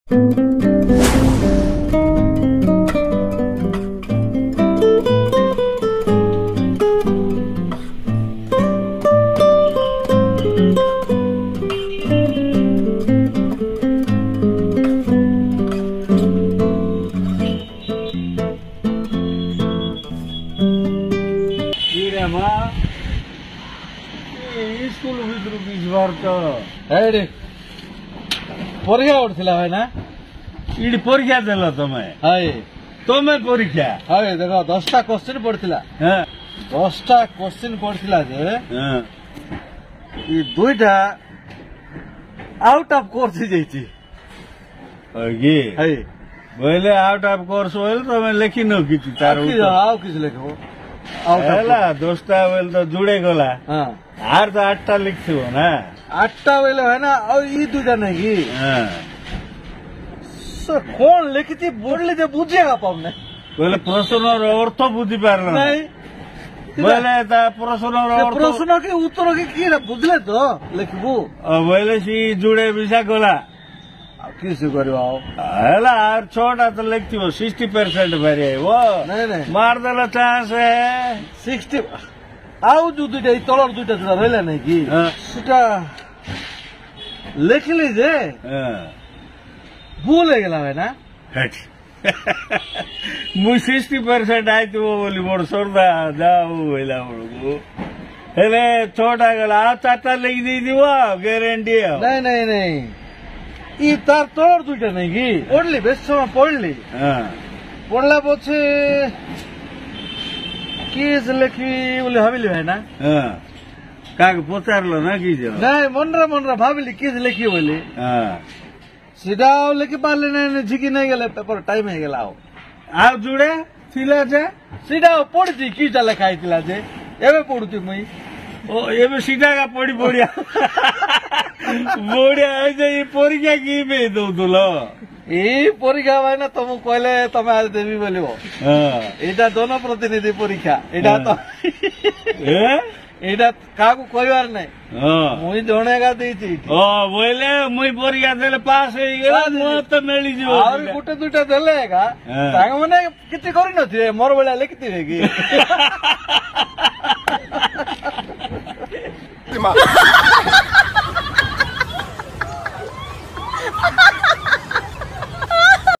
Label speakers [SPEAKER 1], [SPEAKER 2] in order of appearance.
[SPEAKER 1] school भीतर बीचबार तो
[SPEAKER 2] परीक्षा उठला है ना
[SPEAKER 1] इडी परीक्षा देल तमे
[SPEAKER 2] हाय
[SPEAKER 1] तमे परीक्षा
[SPEAKER 2] हाय देखो 10टा क्वेश्चन पड़थिला
[SPEAKER 1] हां
[SPEAKER 2] 10टा क्वेश्चन पड़थिला जे
[SPEAKER 1] हां
[SPEAKER 2] ई दुईटा आउट ऑफ कोर्स ही जाईची
[SPEAKER 1] ओगे
[SPEAKER 2] हाय
[SPEAKER 1] बोले आउट ऑफ कोर्स होल तमे लेखि न किछि तार
[SPEAKER 2] आओ किछ लेखबो आउट ऑफ
[SPEAKER 1] हैला दोस्ता बोल तो जुड़े गला
[SPEAKER 2] हां
[SPEAKER 1] हार तो 8टा लिखथिबो ना
[SPEAKER 2] 8टा वेले है ना और ई दुईटा नहीं की
[SPEAKER 1] हां
[SPEAKER 2] सर कौन लिखती बोलले जे बुझेगा पाउने
[SPEAKER 1] बोले प्रश्न रो अर्थ बुझी पारला
[SPEAKER 2] नहीं
[SPEAKER 1] बोले ता प्रश्न रो अर्थ
[SPEAKER 2] प्रश्न के उत्तर के की रे बुझले तो लिखबो
[SPEAKER 1] बोले सी जुड़े बिसा गला
[SPEAKER 2] किसी करवा
[SPEAKER 1] हैला आर 6टा तो लिखथिबो 60% भरे वो
[SPEAKER 2] नहीं
[SPEAKER 1] मार देला चांस है
[SPEAKER 2] 60 आउ जो दुईटा ई तलर दुईटा जोड़ा रहला नहीं की सेटा लिखली जे भूले गेला है ना
[SPEAKER 1] मु 60% आइतो बोली मोर सरदा जाऊ होला मोरको हेले 6टा गला 4टा लिख दी दिवा गारंटी है
[SPEAKER 2] नहीं ई तार तोर दुईटा नहीं की पढ़ली बेस समय पढ़ली पढ़ला पछे किस लिखी बोले भाविली है ना
[SPEAKER 1] काग पचारलो ना कि
[SPEAKER 2] नहीं मनरा भाविली किस लिखी बोली सीधा लिखी पारले नहीं झिकी नहीं गेले पेपर टाइम है गेला
[SPEAKER 1] आ जुड़े थिला जे
[SPEAKER 2] सीधा पढ़ती की चा लिखा आइतिला जे एबे पढ़ुती मुई
[SPEAKER 1] ओ एबे सीधा का पड़ी बढ़िया बढ़िया जे ई परीक्षा की बे दो दुलो
[SPEAKER 2] ई परीक्षा भाई ना तुम कहले तुम आज देवी बोलिबो एटा दोनों प्रतिनिधि परीक्षा एटा तो एटा काकू कहबार नहीं मुई जणेगा देती
[SPEAKER 1] ओ बोले मुई परीक्षा देले पास हे गेला मो तो मिली जिवो
[SPEAKER 2] और गुटे दुटा देलेगा तांग माने किछि करि नथि मोर बेला लिखति कि